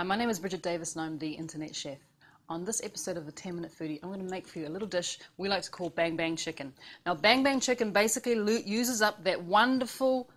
Hi, my name is Bridget Davis and I'm the Internet Chef. On this episode of the 10-Minute Foodie, I'm going to make for you a little dish we like to call Bang Bang Chicken. Now, Bang Bang Chicken basically uses up that wonderful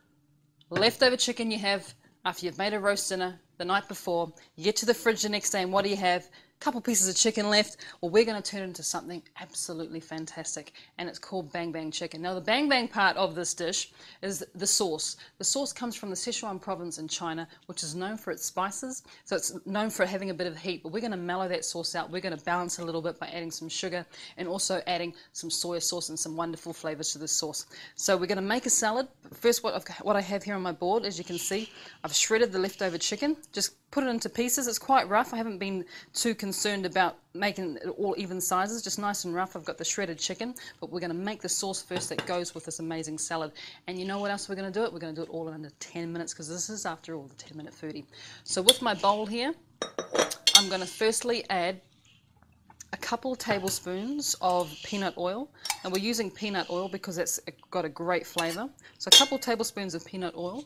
leftover chicken you have after you've made a roast dinner the night before. You get to the fridge the next day and what do you have? A couple pieces of chicken left. Well, we're going to turn it into something absolutely fantastic, and it's called Bang Bang Chicken. Now, the Bang Bang part of this dish is the sauce. The sauce comes from the Sichuan province in China, which is known for its spices, so it's known for having a bit of heat, but we're going to mellow that sauce out. We're going to balance it a little bit by adding some sugar and also adding some soy sauce and some wonderful flavors to this sauce. So we're going to make a salad. First, what I have here on my board, as you can see, I've shredded the leftover chicken, just put it into pieces. It's quite rough. I haven't been too concerned about making it all even sizes, just nice and rough. I've got the shredded chicken, but we're going to make the sauce first that goes with this amazing salad. And you know what else we're going to do it? We're going to do it all in under 10 minutes because this is, after all, the 10-minute foodie. So with my bowl here, I'm going to firstly add a couple of tablespoons of peanut oil, and we're using peanut oil because it's got a great flavor. So a couple of tablespoons of peanut oil,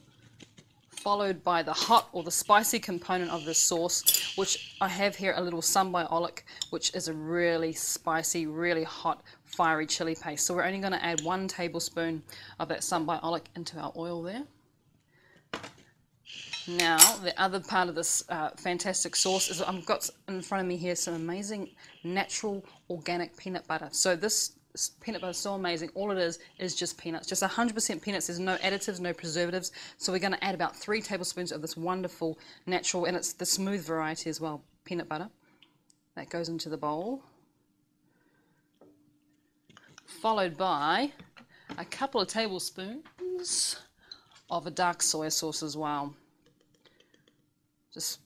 followed by the hot or the spicy component of this sauce, which I have here a little sambaolic, which is a really spicy, really hot, fiery chili paste. So we're only going to add 1 tablespoon of that sambaolic into our oil there. Now, the other part of this fantastic sauce is I've got in front of me here some amazing natural organic peanut butter. So this peanut butter is so amazing. All it is just peanuts, just 100% peanuts. There's no additives, no preservatives. So we're going to add about 3 tablespoons of this wonderful natural, and it's the smooth variety as well, peanut butter. That goes into the bowl, followed by a couple of tablespoons of a dark soy sauce as well. Just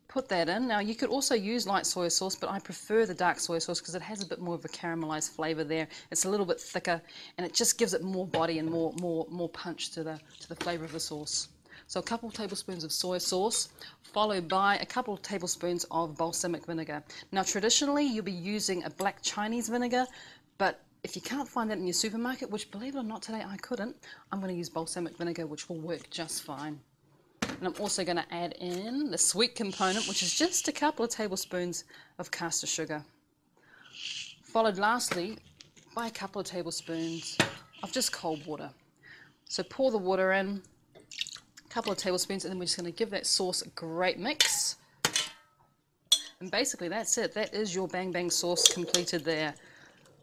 put that in. Now you could also use light soy sauce, but I prefer the dark soy sauce because it has a bit more of a caramelized flavor there. It's a little bit thicker and it just gives it more body and more punch to the flavor of the sauce. So a couple of tablespoons of soy sauce, followed by a couple of tablespoons of balsamic vinegar. Now traditionally you'll be using a black Chinese vinegar, but if you can't find that in your supermarket, which believe it or not today I couldn't, I'm going to use balsamic vinegar, which will work just fine. And I'm also going to add in the sweet component, which is just a couple of tablespoons of caster sugar, followed lastly by a couple of tablespoons of just cold water. So pour the water in, a couple of tablespoons, and then we're just going to give that sauce a great mix. And basically that's it. That is your Bang Bang sauce completed there.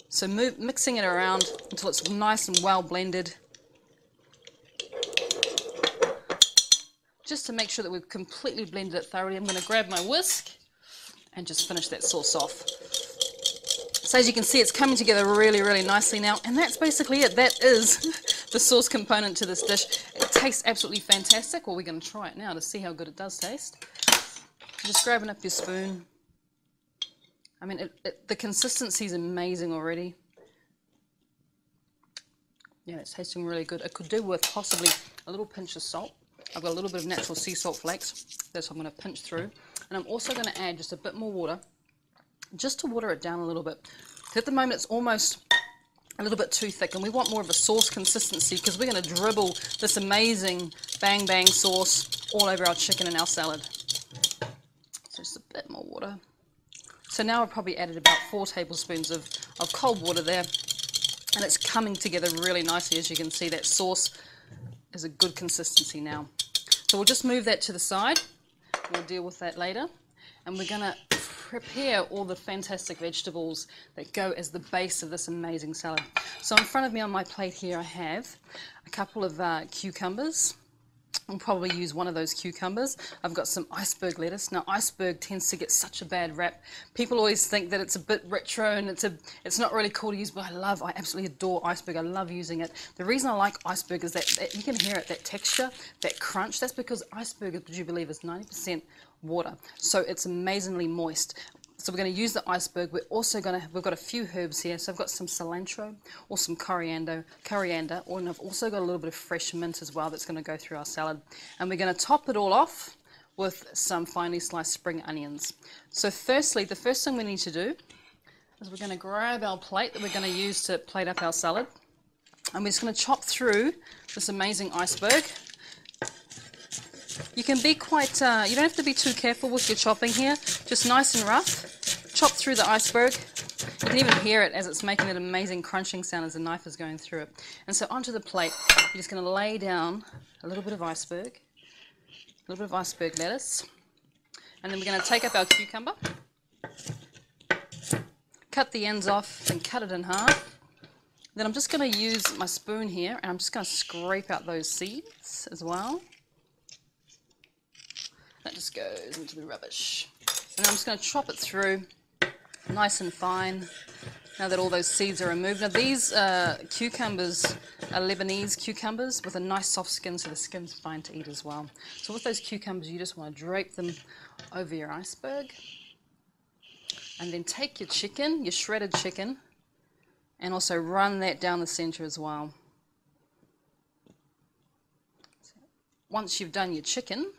So mixing it around until it's nice and well blended, just to make sure that we've completely blended it thoroughly. I'm going to grab my whisk and just finish that sauce off. So as you can see, it's coming together really, really nicely now, and that's basically it. That is the sauce component to this dish. It tastes absolutely fantastic. Well, we're going to try it now to see how good it does taste. Just grabbing up your spoon. I mean, the consistency is amazing already. Yeah, it's tasting really good. It could do with possibly a little pinch of salt. I've got a little bit of natural sea salt flakes. That's what I'm going to pinch through. And I'm also going to add just a bit more water, just to water it down a little bit. At the moment it's almost a little bit too thick, and we want more of a sauce consistency because we're going to dribble this amazing Bang Bang sauce all over our chicken and our salad. So just a bit more water. So now I've probably added about 4 tablespoons of cold water there, and it's coming together really nicely. As you can see, that sauce is a good consistency now. So we'll just move that to the side. We'll deal with that later. And we're going to prepare all the fantastic vegetables that go as the base of this amazing salad. So in front of me on my plate here I have a couple of cucumbers. I'll probably use one of those cucumbers. I've got some iceberg lettuce. Now iceberg tends to get such a bad rap. People always think that it's a bit retro and it's not really cool to use, but I absolutely adore iceberg. I love using it. The reason I like iceberg is that you can hear it, that texture, that crunch. That's because iceberg, would you believe, is 90% water. So it's amazingly moist. So we're going to use the iceberg. We've got a few herbs here. So I've got some cilantro or some coriander, and I've also got a little bit of fresh mint as well that's going to go through our salad. And we're going to top it all off with some finely sliced spring onions. So firstly, the first thing we need to do is we're going to grab our plate that we're going to use to plate up our salad. And we're just going to chop through this amazing iceberg. You can be quite, you don't have to be too careful with your chopping here, just nice and rough. Chop through the iceberg. You can even hear it as it's making that amazing crunching sound as the knife is going through it. And so onto the plate, you're just going to lay down a little bit of iceberg, a little bit of iceberg lettuce, and then we're going to take up our cucumber, cut the ends off and cut it in half. Then I'm just going to use my spoon here and I'm just going to scrape out those seeds as well. That just goes into the rubbish. And I'm just going to chop it through nice and fine now that all those seeds are removed. Now these cucumbers are Lebanese cucumbers with a nice soft skin, so the skin's fine to eat as well. So with those cucumbers you just want to drape them over your iceberg. And then take your chicken, your shredded chicken, and also run that down the center as well. Once you've done your chicken,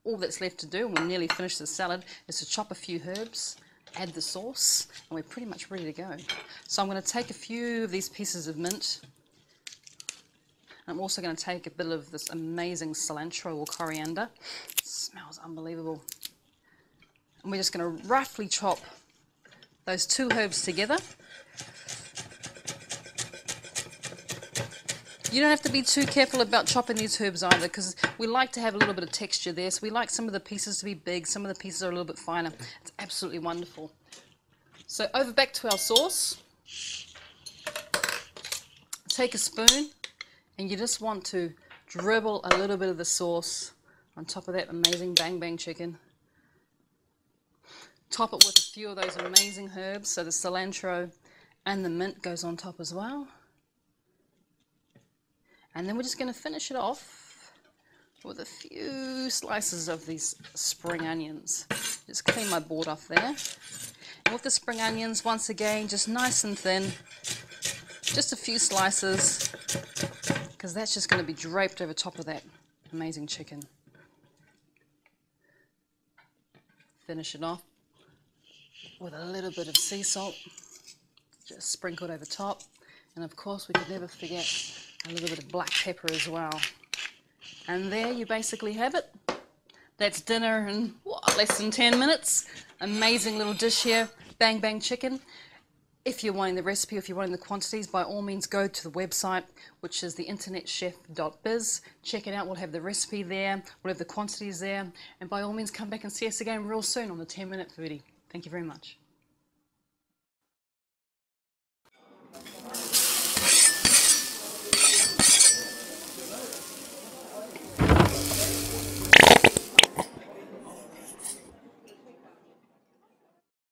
all that's left to do, and we're nearly finished the salad, is to chop a few herbs, add the sauce, and we're pretty much ready to go. So I'm going to take a few of these pieces of mint. I'm also going to take a bit of this amazing cilantro or coriander. It smells unbelievable. And we're just going to roughly chop those two herbs together. You don't have to be too careful about chopping these herbs either, because we like to have a little bit of texture there. So we like some of the pieces to be big, some of the pieces are a little bit finer. It's absolutely wonderful. So over back to our sauce. Take a spoon and you just want to dribble a little bit of the sauce on top of that amazing bang bang chicken. Top it with a few of those amazing herbs, so the cilantro and the mint goes on top as well. And then we're just going to finish it off with a few slices of these spring onions. Just clean my board off there. And with the spring onions, once again, just nice and thin. Just a few slices, because that's just going to be draped over top of that amazing chicken. Finish it off with a little bit of sea salt, just sprinkled over top. And of course, we could never forget a little bit of black pepper as well. And there you basically have it. That's dinner in less than 10 minutes. Amazing little dish here, bang bang chicken. If you're wanting the recipe, if you're wanting the quantities, by all means go to the website, which is theinternetchef.biz. Check it out, we'll have the recipe there, we'll have the quantities there, and by all means come back and see us again real soon on the 10-Minute Foodie. Thank you very much.